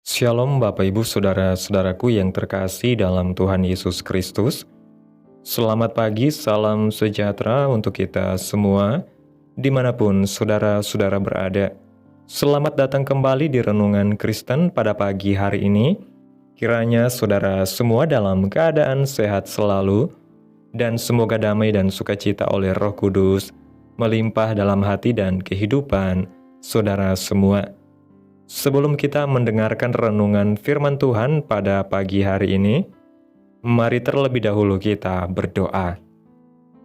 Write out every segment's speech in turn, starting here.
Shalom Bapak Ibu Saudara-saudaraku yang terkasih dalam Tuhan Yesus Kristus. Selamat pagi, salam sejahtera untuk kita semua, dimanapun saudara-saudara berada. Selamat datang kembali di Renungan Kristen pada pagi hari ini. Kiranya saudara semua dalam keadaan sehat selalu, dan semoga damai dan sukacita oleh Roh Kudus melimpah dalam hati dan kehidupan saudara semua. Sebelum kita mendengarkan renungan firman Tuhan pada pagi hari ini, mari terlebih dahulu kita berdoa.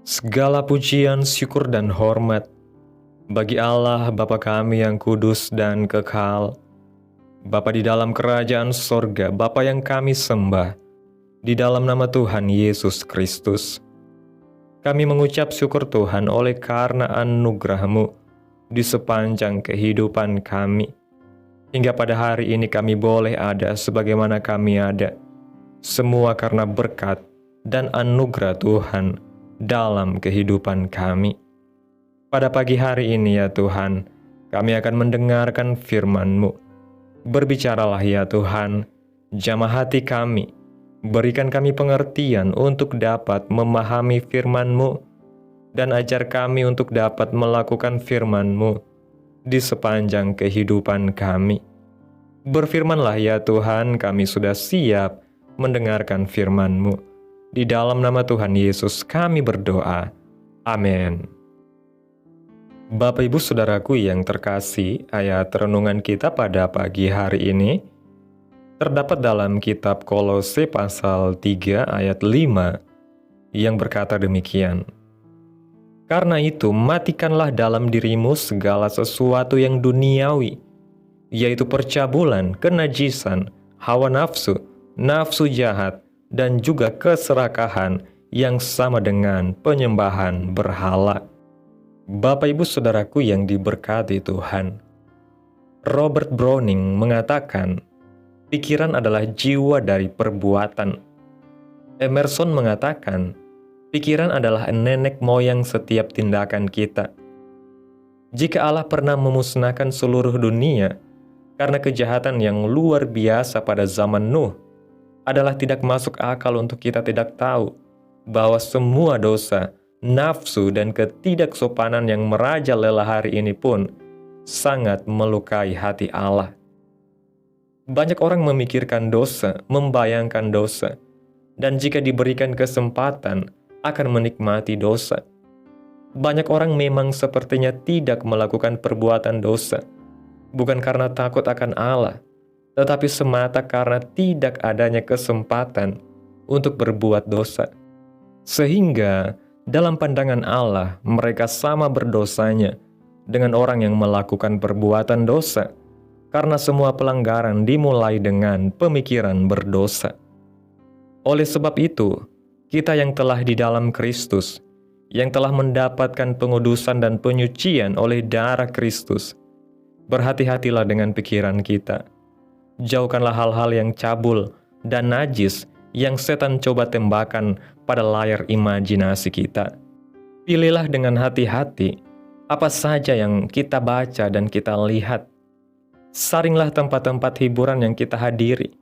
Segala pujian, syukur, dan hormat bagi Allah Bapa kami yang kudus dan kekal, Bapa di dalam kerajaan sorga, Bapa yang kami sembah, di dalam nama Tuhan Yesus Kristus. Kami mengucap syukur Tuhan oleh karena anugerah-Mu di sepanjang kehidupan kami. Hingga pada hari ini kami boleh ada sebagaimana kami ada. Semua karena berkat dan anugerah Tuhan dalam kehidupan kami. Pada pagi hari ini ya Tuhan, kami akan mendengarkan firman-Mu. Berbicaralah ya Tuhan, jamah hati kami. Berikan kami pengertian untuk dapat memahami firman-Mu. Dan ajar kami untuk dapat melakukan firman-Mu di sepanjang kehidupan kami. Berfirmanlah ya Tuhan, kami sudah siap mendengarkan firman-Mu. Di dalam nama Tuhan Yesus kami berdoa. Amin. Bapak Ibu Saudaraku yang terkasih, ayat renungan kita pada pagi hari ini terdapat dalam kitab Kolose pasal 3 ayat 5 yang berkata demikian. Karena itu, matikanlah dalam dirimu segala sesuatu yang duniawi, yaitu percabulan, kenajisan, hawa nafsu, nafsu jahat, dan juga keserakahan yang sama dengan penyembahan berhala. Bapak Ibu Saudaraku yang diberkati Tuhan, Robert Browning mengatakan, pikiran adalah jiwa dari perbuatan. Emerson mengatakan, pikiran adalah nenek moyang setiap tindakan kita. Jika Allah pernah memusnahkan seluruh dunia karena kejahatan yang luar biasa pada zaman Nuh, adalah tidak masuk akal untuk kita tidak tahu bahwa semua dosa, nafsu, dan ketidaksopanan yang merajalela hari ini pun sangat melukai hati Allah. Banyak orang memikirkan dosa, membayangkan dosa, dan jika diberikan kesempatan, akan menikmati dosa. Banyak orang memang sepertinya tidak melakukan perbuatan dosa, bukan karena takut akan Allah, tetapi semata karena tidak adanya kesempatan untuk berbuat dosa. Sehingga dalam pandangan Allah, mereka sama berdosanya dengan orang yang melakukan perbuatan dosa, karena semua pelanggaran dimulai dengan pemikiran berdosa. Oleh sebab itu, kita yang telah di dalam Kristus, yang telah mendapatkan pengudusan dan penyucian oleh darah Kristus, berhati-hatilah dengan pikiran kita. Jauhkanlah hal-hal yang cabul dan najis yang setan coba tembakan pada layar imajinasi kita. Pilihlah dengan hati-hati apa saja yang kita baca dan kita lihat. Saringlah tempat-tempat hiburan yang kita hadiri.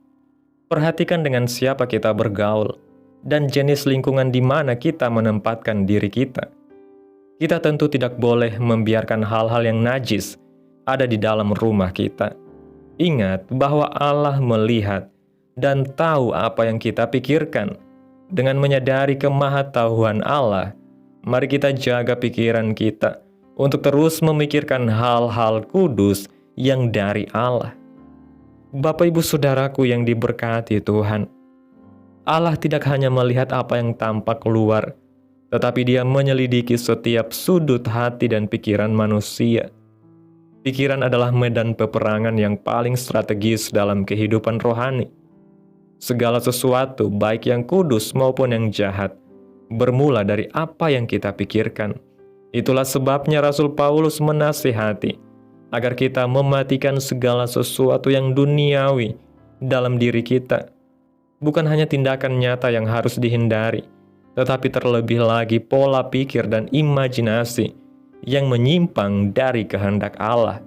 Perhatikan dengan siapa kita bergaul dan jenis lingkungan di mana kita menempatkan diri kita. Kita tentu tidak boleh membiarkan hal-hal yang najis ada di dalam rumah kita. Ingat bahwa Allah melihat dan tahu apa yang kita pikirkan. Dengan menyadari kemahatauan Allah, mari kita jaga pikiran kita untuk terus memikirkan hal-hal kudus yang dari Allah. Bapak Ibu Saudaraku yang diberkati Tuhan, Allah tidak hanya melihat apa yang tampak keluar, tetapi Dia menyelidiki setiap sudut hati dan pikiran manusia. Pikiran adalah medan peperangan yang paling strategis dalam kehidupan rohani. Segala sesuatu, baik yang kudus maupun yang jahat, bermula dari apa yang kita pikirkan. Itulah sebabnya Rasul Paulus menasihati agar kita mematikan segala sesuatu yang duniawi dalam diri kita. Bukan hanya tindakan nyata yang harus dihindari, tetapi terlebih lagi pola pikir dan imajinasi yang menyimpang dari kehendak Allah.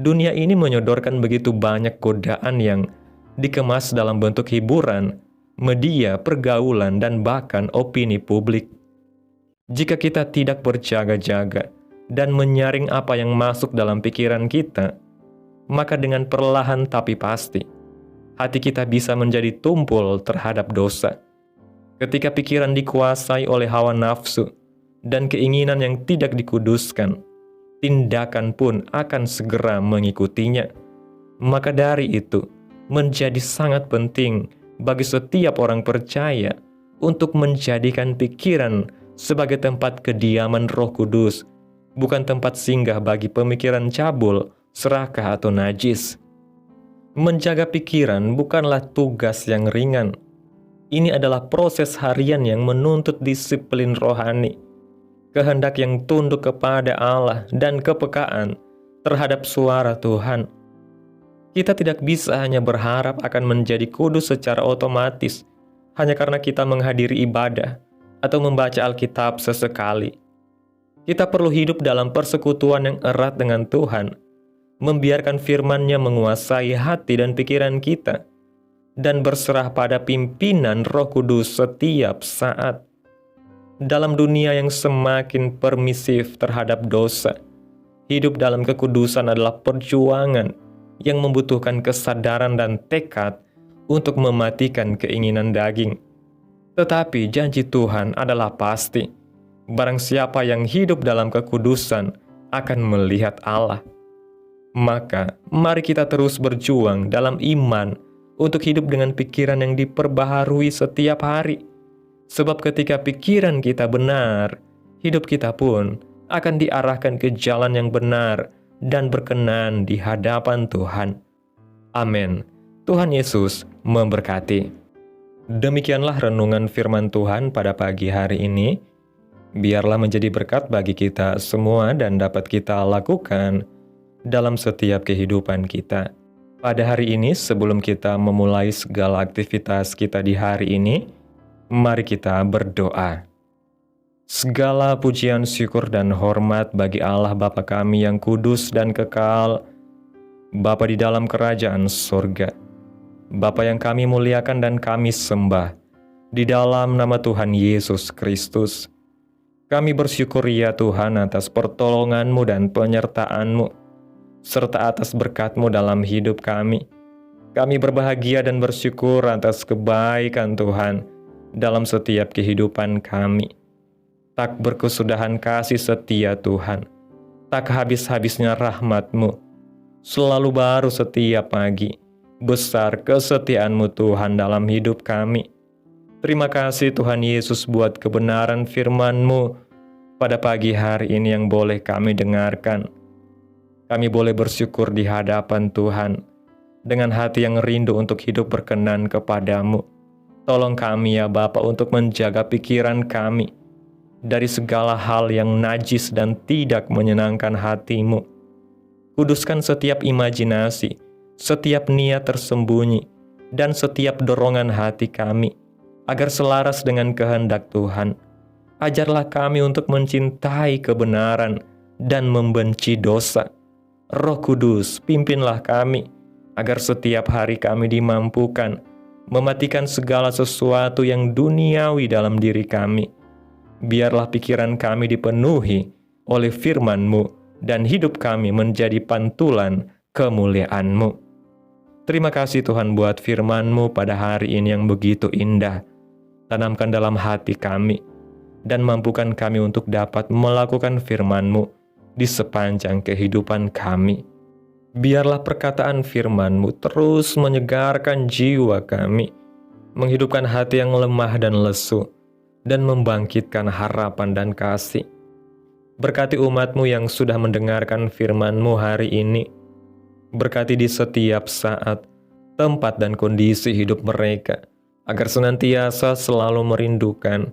Dunia ini menyodorkan begitu banyak godaan yang dikemas dalam bentuk hiburan, media, pergaulan, dan bahkan opini publik. Jika kita tidak berjaga-jaga dan menyaring apa yang masuk dalam pikiran kita, maka dengan perlahan tapi pasti, hati kita bisa menjadi tumpul terhadap dosa. Ketika pikiran dikuasai oleh hawa nafsu dan keinginan yang tidak dikuduskan, tindakan pun akan segera mengikutinya. Maka dari itu, menjadi sangat penting bagi setiap orang percaya untuk menjadikan pikiran sebagai tempat kediaman Roh Kudus, bukan tempat singgah bagi pemikiran cabul, serakah, atau najis. Menjaga pikiran bukanlah tugas yang ringan. Ini adalah proses harian yang menuntut disiplin rohani, kehendak yang tunduk kepada Allah, dan kepekaan terhadap suara Tuhan. Kita tidak bisa hanya berharap akan menjadi kudus secara otomatis hanya karena kita menghadiri ibadah atau membaca Alkitab sesekali. Kita perlu hidup dalam persekutuan yang erat dengan Tuhan, membiarkan firman-Nya menguasai hati dan pikiran kita, dan berserah pada pimpinan Roh Kudus setiap saat. Dalam dunia yang semakin permisif terhadap dosa, hidup dalam kekudusan adalah perjuangan yang membutuhkan kesadaran dan tekad untuk mematikan keinginan daging. Tetapi janji Tuhan adalah pasti. Barang siapa yang hidup dalam kekudusan akan melihat Allah. Maka, mari kita terus berjuang dalam iman untuk hidup dengan pikiran yang diperbaharui setiap hari. Sebab ketika pikiran kita benar, hidup kita pun akan diarahkan ke jalan yang benar dan berkenan di hadapan Tuhan. Amin. Tuhan Yesus memberkati. Demikianlah renungan firman Tuhan pada pagi hari ini. Biarlah menjadi berkat bagi kita semua dan dapat kita lakukan dalam setiap kehidupan kita. Pada hari ini, sebelum kita memulai segala aktivitas kita di hari ini, mari kita berdoa. Segala pujian, syukur, dan hormat bagi Allah Bapa kami yang kudus dan kekal, Bapa di dalam kerajaan surga, Bapa yang kami muliakan dan kami sembah, di dalam nama Tuhan Yesus Kristus. Kami bersyukur ya Tuhan atas pertolongan-Mu dan penyertaan-Mu, serta atas berkat-Mu dalam hidup kami. Kami berbahagia dan bersyukur atas kebaikan Tuhan dalam setiap kehidupan kami. Tak berkesudahan kasih setia Tuhan, tak habis-habisnya rahmat-Mu, selalu baru setiap pagi. Besar kesetiaan-Mu Tuhan dalam hidup kami. Terima kasih Tuhan Yesus buat kebenaran firman-Mu pada pagi hari ini yang boleh kami dengarkan. Kami boleh bersyukur di hadapan Tuhan dengan hati yang rindu untuk hidup berkenan kepadamu. Tolong kami ya Bapa untuk menjaga pikiran kami dari segala hal yang najis dan tidak menyenangkan hati-Mu. Kuduskan setiap imajinasi, setiap niat tersembunyi, dan setiap dorongan hati kami, agar selaras dengan kehendak Tuhan. Ajarlah kami untuk mencintai kebenaran dan membenci dosa. Roh Kudus, pimpinlah kami, agar setiap hari kami dimampukan mematikan segala sesuatu yang duniawi dalam diri kami. Biarlah pikiran kami dipenuhi oleh firman-Mu dan hidup kami menjadi pantulan kemuliaan-Mu. Terima kasih Tuhan buat firman-Mu pada hari ini yang begitu indah. Tanamkan dalam hati kami dan mampukan kami untuk dapat melakukan firman-Mu di sepanjang kehidupan kami. Biarlah perkataan firman-Mu terus menyegarkan jiwa kami, menghidupkan hati yang lemah dan lesu, dan membangkitkan harapan dan kasih. Berkati umat-Mu yang sudah mendengarkan firman-Mu hari ini. Berkati di setiap saat, tempat, dan kondisi hidup mereka, agar senantiasa selalu merindukan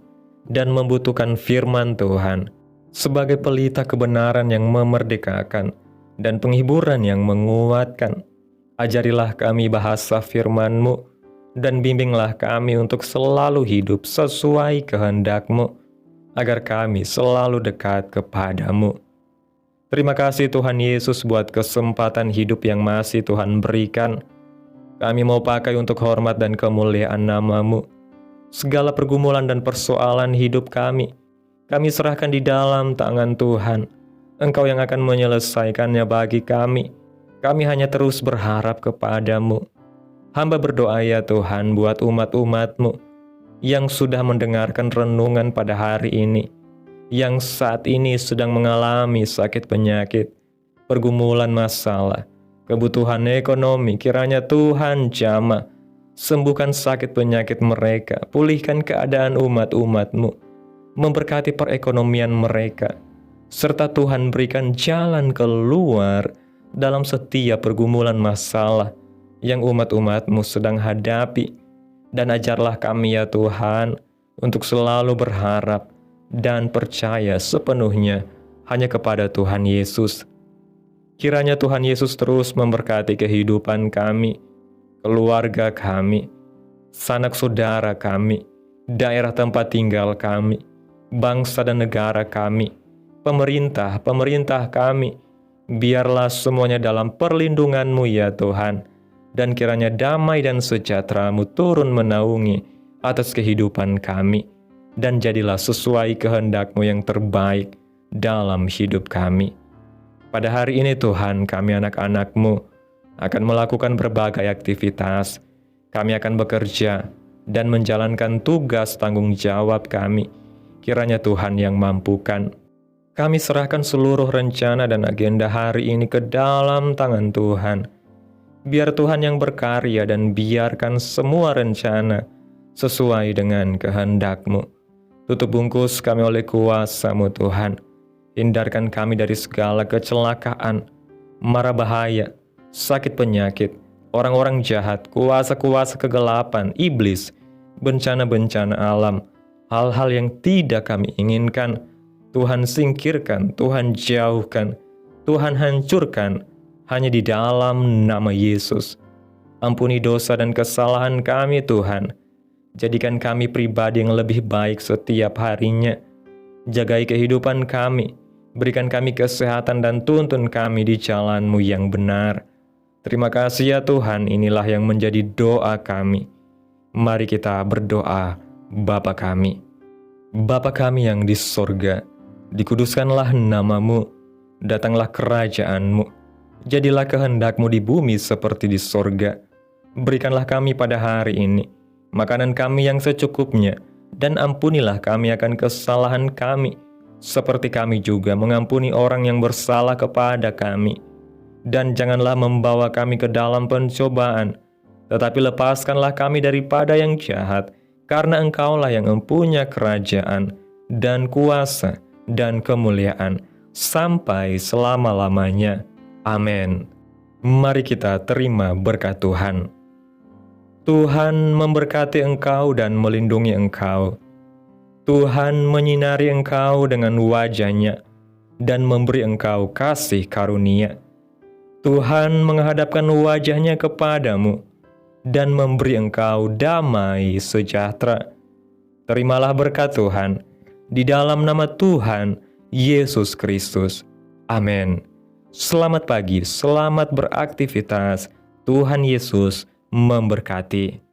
dan membutuhkan firman Tuhan sebagai pelita kebenaran yang memerdekakan dan penghiburan yang menguatkan. Ajarilah kami bahasa firman-Mu dan bimbinglah kami untuk selalu hidup sesuai kehendak-Mu, agar kami selalu dekat kepadamu. Terima kasih Tuhan Yesus buat kesempatan hidup yang masih Tuhan berikan. Kami mau pakai untuk hormat dan kemuliaan nama-Mu. Segala pergumulan dan persoalan hidup kami serahkan di dalam tangan Tuhan. Engkau yang akan menyelesaikannya bagi kami. Kami hanya terus berharap kepada-Mu. Hamba berdoa ya Tuhan buat umat-umat-Mu yang sudah mendengarkan renungan pada hari ini, yang saat ini sedang mengalami sakit penyakit, pergumulan masalah, kebutuhan ekonomi. Kiranya Tuhan jamah, sembuhkan sakit penyakit mereka, pulihkan keadaan umat-umat-Mu, memberkati perekonomian mereka, serta Tuhan berikan jalan keluar dalam setiap pergumulan masalah yang umat-umat-Mu sedang hadapi. Dan ajarlah kami ya Tuhan untuk selalu berharap dan percaya sepenuhnya hanya kepada Tuhan Yesus. Kiranya Tuhan Yesus terus memberkati kehidupan kami, keluarga kami, sanak saudara kami, daerah tempat tinggal kami, bangsa dan negara kami, pemerintah kami. Biarlah semuanya dalam perlindungan-Mu ya Tuhan. Dan kiranya damai dan sejahtera-Mu turun menaungi atas kehidupan kami. Dan jadilah sesuai kehendak-Mu yang terbaik dalam hidup kami. Pada hari ini Tuhan, kami anak-anak-Mu akan melakukan berbagai aktivitas. Kami akan bekerja dan menjalankan tugas tanggung jawab kami. Kiranya Tuhan yang mampukan. Kami serahkan seluruh rencana dan agenda hari ini ke dalam tangan Tuhan. Biar Tuhan yang berkarya dan biarkan semua rencana sesuai dengan kehendak-Mu. Tutup bungkus kami oleh kuasa-Mu Tuhan. Hindarkan kami dari segala kecelakaan, mara bahaya, sakit penyakit, orang-orang jahat, kuasa-kuasa kegelapan, iblis, bencana-bencana alam, hal-hal yang tidak kami inginkan. Tuhan singkirkan, Tuhan jauhkan, Tuhan hancurkan, hanya di dalam nama Yesus. Ampuni dosa dan kesalahan kami Tuhan. Jadikan kami pribadi yang lebih baik setiap harinya. Jagai kehidupan kami. Berikan kami kesehatan dan tuntun kami di jalan-Mu yang benar. Terima kasih ya Tuhan, inilah yang menjadi doa kami. Mari kita berdoa. Bapa kami. Bapa kami yang di sorga, dikuduskanlah nama-Mu. Datanglah kerajaan-Mu. Jadilah kehendak-Mu di bumi seperti di sorga. Berikanlah kami pada hari ini makanan kami yang secukupnya, dan ampunilah kami akan kesalahan kami, seperti kami juga mengampuni orang yang bersalah kepada kami. Dan janganlah membawa kami ke dalam pencobaan, tetapi lepaskanlah kami daripada yang jahat, karena Engkaulah yang mempunyai kerajaan, dan kuasa, dan kemuliaan, sampai selama-lamanya. Amin. Mari kita terima berkat Tuhan. Tuhan memberkati engkau dan melindungi engkau. Tuhan menyinari engkau dengan wajah-Nya dan memberi engkau kasih karunia. Tuhan menghadapkan wajah-Nya kepadamu dan memberi engkau damai sejahtera. Terimalah berkat Tuhan di dalam nama Tuhan Yesus Kristus. Amin. Selamat pagi, selamat beraktivitas. Tuhan Yesus memberkati.